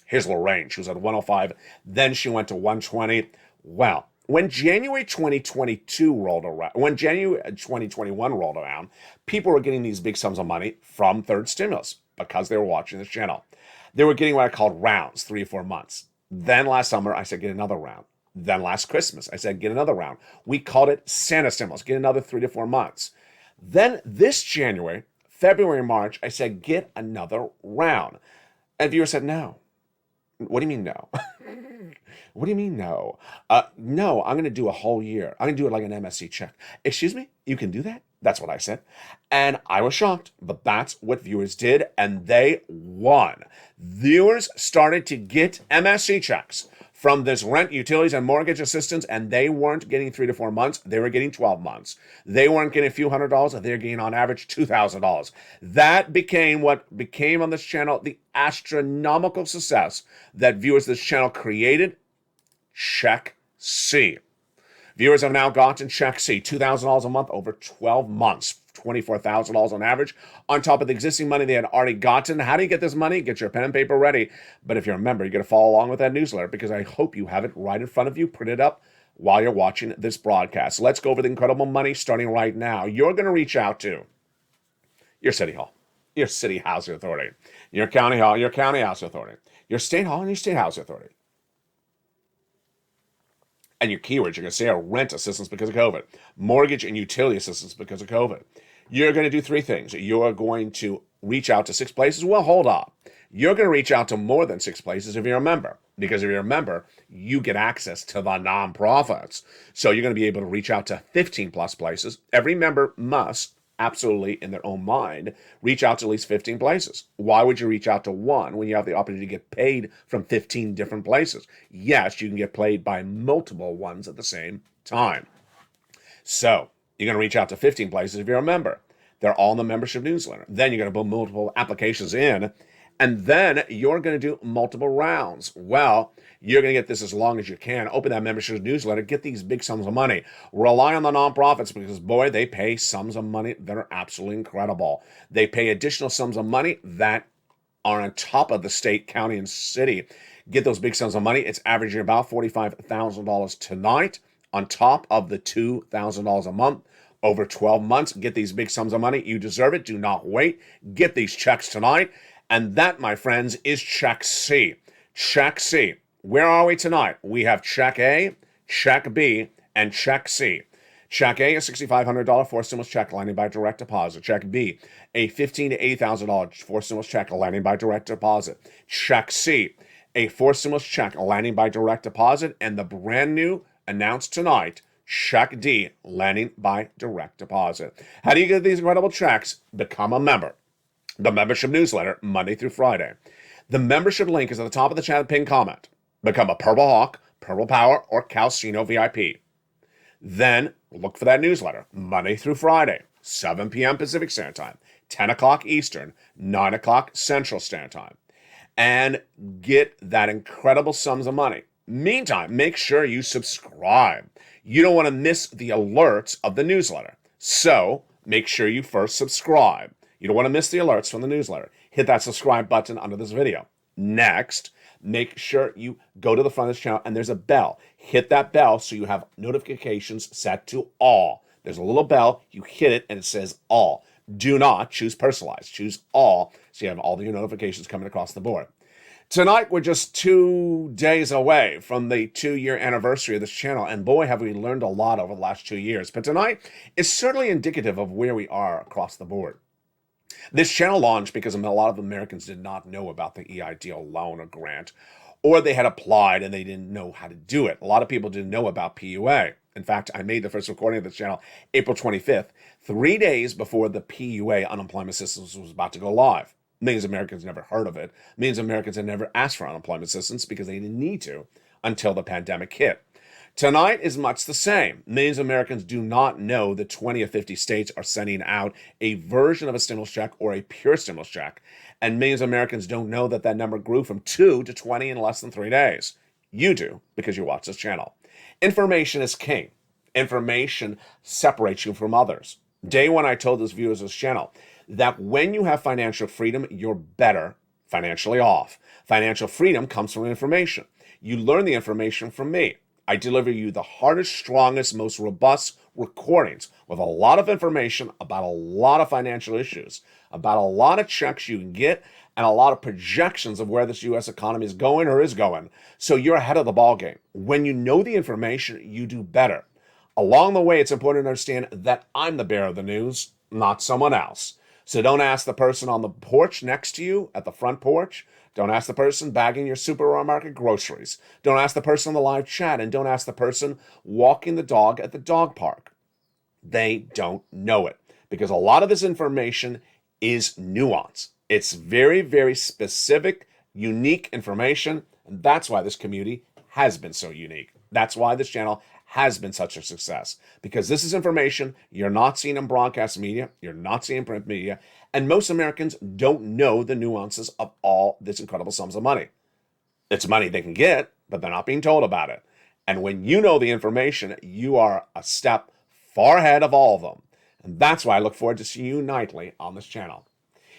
Here's Lorraine. She was at $105,000. Then she went to $120,000. Well, when January 2022 rolled around, when January 2021 rolled around, people were getting these big sums of money from third stimulus because they were watching this channel. They were getting what I called rounds, 3 or 4 months. Then last summer, I said, get another round. Then last Christmas, I said, get another round. We called it Santa stimulus, get another 3 to 4 months. Then this January, February, March, I said, get another round. And viewers said, no. What do you mean no? What do you mean no? No, I'm going to do a whole year. I'm going to do it like an MSC check. Excuse me? You can do that? That's what I said. And I was shocked, but that's what viewers did, and they won. Viewers started to get MSC checks from this rent, utilities, and mortgage assistance, and they weren't getting 3 to 4 months. They were getting 12 months. They weren't getting a few $100s. They were getting on average $2,000. That became what became on this channel the astronomical success that viewers of this channel created. Check C. Viewers have now gotten check C, $2,000 a month over 12 months, $24,000 on average, on top of the existing money they had already gotten. How do you get this money? Get your pen and paper ready. But if you're a member, you're going to follow along with that newsletter because I hope you have it right in front of you, print it up while you're watching this broadcast. Let's go over the incredible money starting right now. You're going to reach out to your city hall, your city housing authority, your county hall, your county housing authority, your state hall, and your state housing authority. And your keywords, you're going to say rent assistance because of COVID, mortgage and utility assistance because of COVID. You're going to do 3 things. You're going to reach out to 6 places. Well, hold up. You're going to reach out to more than 6 places if you're a member. Because if you're a member, you get access to the nonprofits. So you're going to be able to reach out to 15 plus places. Every member must, absolutely in their own mind, reach out to at least 15 places. Why would you reach out to one when you have the opportunity to get paid from 15 different places? Yes, you can get paid by multiple ones at the same time. So you're going to reach out to 15 places if you're a member. They're all in the membership newsletter. Then you're going to put multiple applications in, and then you're going to do multiple rounds. Well, you're going to get this as long as you can. Open that membership newsletter. Get these big sums of money. Rely on the nonprofits because, boy, they pay sums of money that are absolutely incredible. They pay additional sums of money that are on top of the state, county, and city. Get those big sums of money. It's averaging about $45,000 tonight on top of the $2,000 a month. Over 12 months, get these big sums of money. You deserve it. Do not wait. Get these checks tonight. And that, my friends, is check C. Check C. Where are we tonight? We have check A, check B, and check C. Check A, a $6,500 forced stimulus check landing by direct deposit. Check B, a $15,000 to $80,000 forced stimulus check landing by direct deposit. Check C, a forced stimulus check landing by direct deposit. And the brand new, announced tonight, Check D, landing by direct deposit. How do you get these incredible checks? Become a member. The membership newsletter, Monday through Friday. The membership link is at the top of the chat pinned comment. Become a Purple Hawk, Purple Power, or Calcino VIP. Then look for that newsletter, Monday through Friday, 7 p.m. Pacific Standard Time, 10 o'clock Eastern, 9 o'clock Central Standard Time, and get that incredible sums of money. Meantime, make sure you subscribe. You don't want to miss the alerts of the newsletter. So make sure you first subscribe. You don't want to miss the alerts from the newsletter. Hit that subscribe button under this video. Next, make sure you go to the front of this channel and there's a bell. Hit that bell so you have notifications set to all. There's a little bell, you hit it and it says all. Do not choose personalized, choose all so you have all of your notifications coming across the board. Tonight, we're just 2 days away from the 2-year anniversary of this channel, and boy, have we learned a lot over the last 2 years. But tonight is certainly indicative of where we are across the board. This channel launched because a lot of Americans did not know about the EIDL loan or grant, or they had applied and they didn't know how to do it. A lot of people didn't know about PUA. In fact, I made the first recording of this channel April 25th, 3 days before the PUA unemployment assistance was about to go live. Millions of Americans never heard of it. Millions of Americans had never asked for unemployment assistance because they didn't need to until the pandemic hit. Tonight is much the same. Millions of Americans do not know that 20 or 50 states are sending out a version of a stimulus check or a pure stimulus check. And millions of Americans don't know that that number grew from 2 to 20 in less than 3 days. You do because you watch this channel. Information is king. Information separates you from others. Day one, I told this viewers of this channel that when you have financial freedom, you're better financially off. Financial freedom comes from information. You learn the information from me. I deliver you the hardest, strongest, most robust recordings with a lot of information about a lot of financial issues, about a lot of checks you can get, and a lot of projections of where this U.S. economy is going or is going. So you're ahead of the ball game. When you know the information, you do better. Along the way, it's important to understand that I'm the bearer of the news, not someone else. So don't ask the person on the porch next to you at the front porch. Don't ask the person bagging your supermarket groceries. Don't ask the person on the live chat, and don't ask the person walking the dog at the dog park. They don't know it because a lot of this information is nuance. It's very, very specific, unique information, and that's why this community has been so unique. That's why this channel has been such a success, because this is information you're not seeing in broadcast media, you're not seeing in print media, and most Americans don't know the nuances of all this incredible sums of money. It's money they can get, but they're not being told about it. And when you know the information, you are a step far ahead of all of them. And that's why I look forward to seeing you nightly on this channel.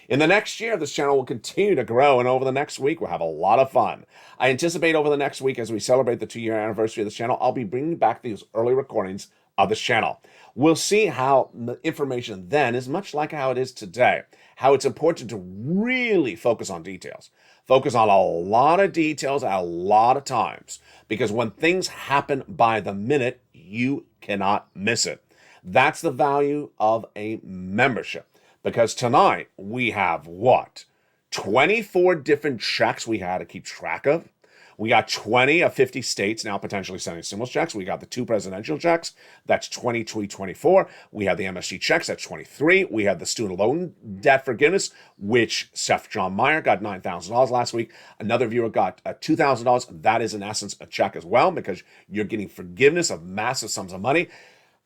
In the next year, this channel will continue to grow, and over the next week, we'll have a lot of fun. I anticipate over the next week, as we celebrate the 2-year anniversary of this channel, I'll be bringing back these early recordings of this channel. We'll see how the information then is much like how it is today, how it's important to really focus on details. Focus on a lot of details at a lot of times, because when things happen by the minute, you cannot miss it. That's the value of a membership. Because tonight we have what? 24 different checks we had to keep track of. We got 20 of 50 states now potentially sending stimulus checks. We got the 2 presidential checks. That's 24. We have the MSG checks. That's 23. We have the student loan debt forgiveness, which Seth John Meyer got $9,000 last week. Another viewer got $2,000. That is in essence a check as well, because you're getting forgiveness of massive sums of money.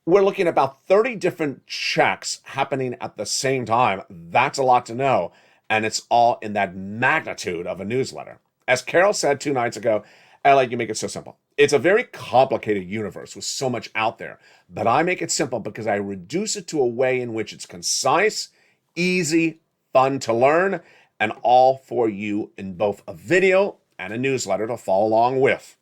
We're looking at about 30 different checks happening at the same time. That's a lot to know, and it's all in that magnitude of a newsletter. As Carol said 2 nights ago, I like you make it so simple. It's a very complicated universe with so much out there, but I make it simple because I reduce it to a way in which it's concise, easy, fun to learn, and all for you in both a video and a newsletter to follow along with.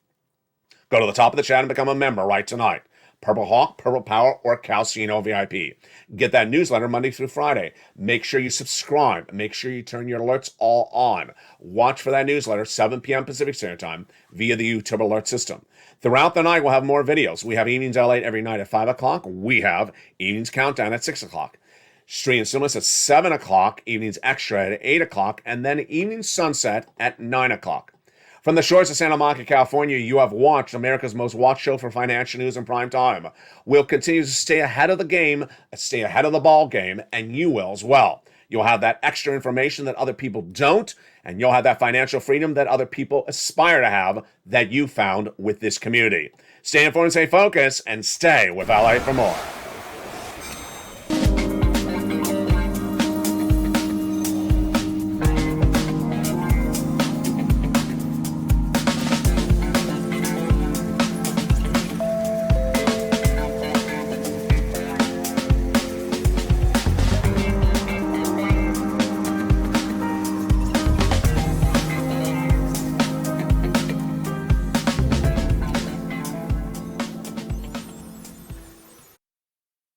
Go to the top of the chat and become a member right tonight. Purple Hawk, Purple Power, or Calcino VIP. Get that newsletter Monday through Friday. Make sure you subscribe. Make sure you turn your alerts all on. Watch for that newsletter, 7 p.m. Pacific Standard Time, via the YouTube alert system. Throughout the night, we'll have more videos. We have Evenings LA every night at 5 o'clock. We have Evenings Countdown at 6 o'clock. Street and Stillness at 7 o'clock. Evenings Extra at 8 o'clock. And then Evenings Sunset at 9 o'clock. From the shores of Santa Monica, California, you have watched America's most watched show for financial news in prime time. We'll continue to stay ahead of the game, stay ahead of the ball game, and you will as well. You'll have that extra information that other people don't, and you'll have that financial freedom that other people aspire to have that you found with this community. Stay informed, stay focused, and stay with LA for more.